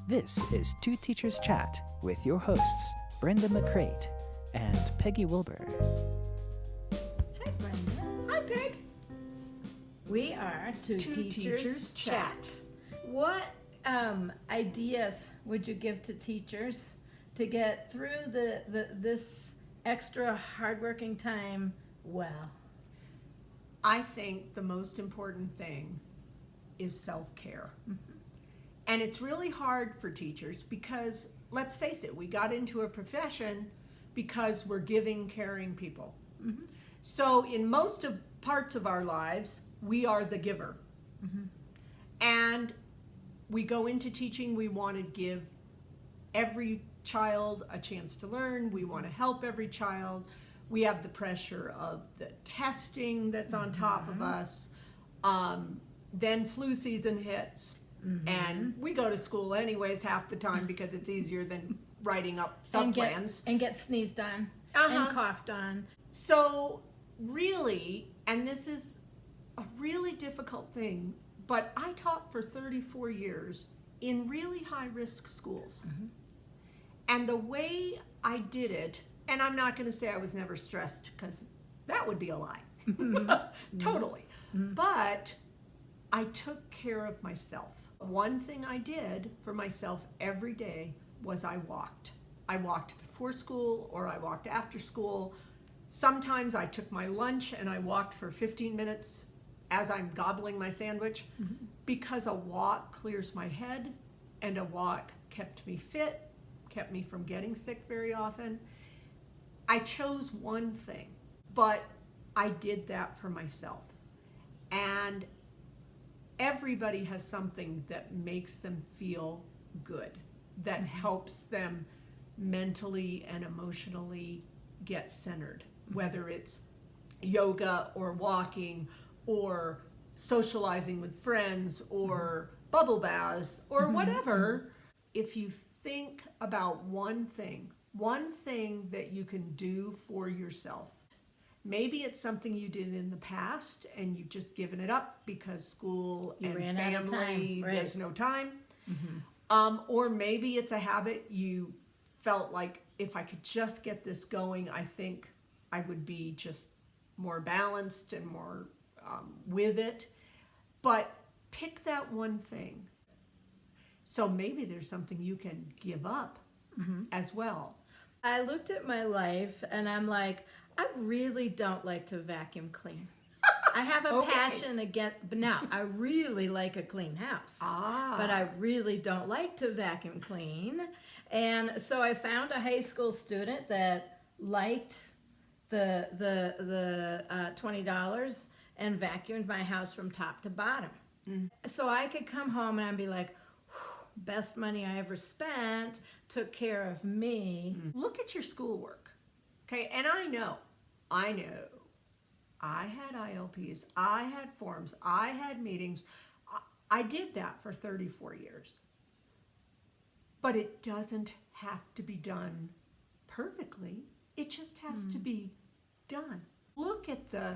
This is Two Teachers Chat with your hosts, Brenda McCrate and Peggy Wilbur. Hi, Brenda. Hi, Peg. We are Two Teachers Chat. What ideas would you give to teachers to get through this extra hardworking time well? I think the most important thing is self-care. Mm-hmm. And it's really hard for teachers because, let's face it, we got into a profession because we're giving, caring people. Mm-hmm. So in most of parts of our lives, we are the giver. Mm-hmm. And we go into teaching, we want to give every child a chance to learn. We want to help every child. We have the pressure of the testing that's on top of us. Then flu season hits. Mm-hmm. And we go to school anyways half the time because it's easier than writing up sub-plans. And get sneezed on and coughed on. So really, and this is a really difficult thing, but I taught for 34 years in really high-risk schools. Mm-hmm. And the way I did it, and I'm not going to say I was never stressed because that would be a lie. Totally. Mm-hmm. But I took care of myself. One thing I did for myself every day was I walked. I walked before school or I walked after school. Sometimes I took my lunch and I walked for 15 minutes as I'm gobbling my sandwich, mm-hmm. because a walk clears my head and a walk kept me fit, kept me from getting sick very often. I chose one thing, but I did that for myself. And everybody has something that makes them feel good, that helps them mentally and emotionally get centered, whether it's yoga or walking or socializing with friends or bubble baths or whatever. If you think about one thing that you can do for yourself. Maybe it's something you did in the past and you've just given it up because school and family, right. There's no time. Mm-hmm. Or maybe it's a habit you felt like, if I could just get this going, I think I would be just more balanced and more with it. But pick that one thing. So maybe there's something you can give up as well. I looked at my life and I'm like, I really don't like to vacuum clean. I have a passion but now I really like a clean house. But I really don't like to vacuum clean. And so I found a high school student that liked the $20 and vacuumed my house from top to bottom. So I could come home and I'd be like, best money I ever spent, took care of me. Look at your schoolwork. Okay, and I know. I had ILPs, I had forms, I had meetings. I did that for 34 years. But it doesn't have to be done perfectly. It just has to be done. Look at the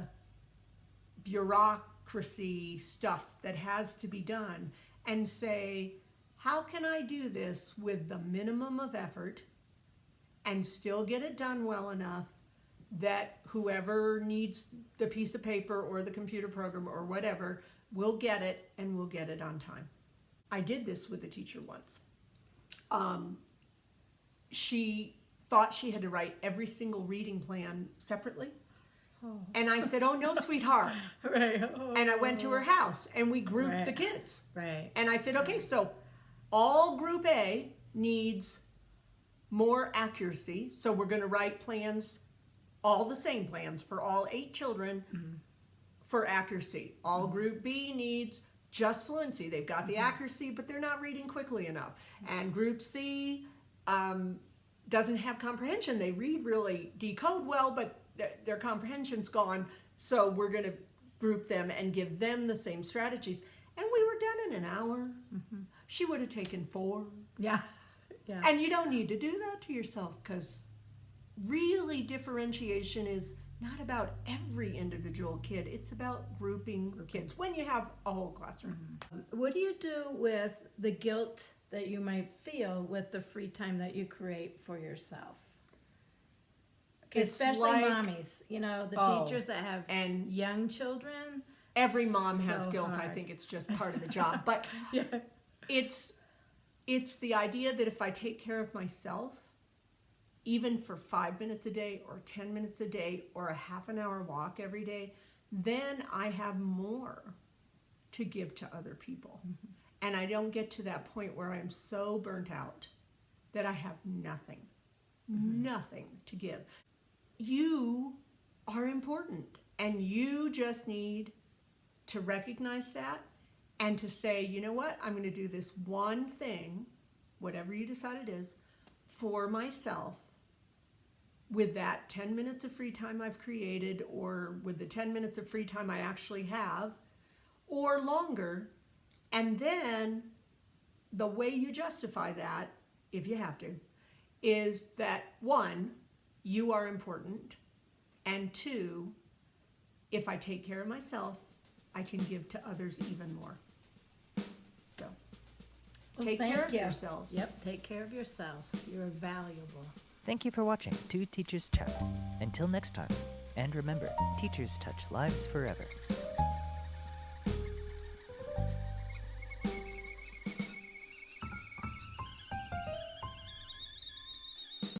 bureaucracy stuff that has to be done and say, how can I do this with the minimum of effort and still get it done well enough that whoever needs the piece of paper or the computer program or whatever will get it and will get it on time. I did this with a teacher once. She thought she had to write every single reading plan separately. And I said, oh no, sweetheart. Right. And I went to her house and we grouped the kids. Right. And I said, okay, so all group A needs more accuracy. So we're going to write plans, all the same plans for all 8 children for accuracy. All group B needs just fluency. They've got the accuracy, but they're not reading quickly enough. And group C doesn't have comprehension. They read really, decode well, but their comprehension's gone. So we're going to group them and give them the same strategies. And we were done in an hour. She would have taken 4. Yeah. And you don't need to do that to yourself, because really differentiation is not about every individual kid. It's about grouping kids when you have a whole classroom. What do you do with the guilt that you might feel with the free time that you create for yourself? It's Especially like- mommies, you know, the Oh, teachers that have and young children. every mom has So guilt. I hard. think it's just part of the job. But Yeah. it's the idea that if I take care of myself, even for 5 minutes a day or 10 minutes a day or a half an hour walk every day, then I have more to give to other people. And I don't get to that point where I'm so burnt out that I have nothing to give. You are important, and you just need to recognize that and to say, you know what, I'm going to do this one thing, whatever you decide it is, for myself with that 10 minutes of free time I've created, or with the 10 minutes of free time I actually have, or longer. And then the way you justify that, if you have to, is that one, you are important, and two, if I take care of myself, I can give to others even more. So, Well, take thank care of you. yourselves. Yep, take care of yourselves. You're valuable. Thank you for watching 2 Teachers Chat. Until next time, and remember, teachers touch lives forever.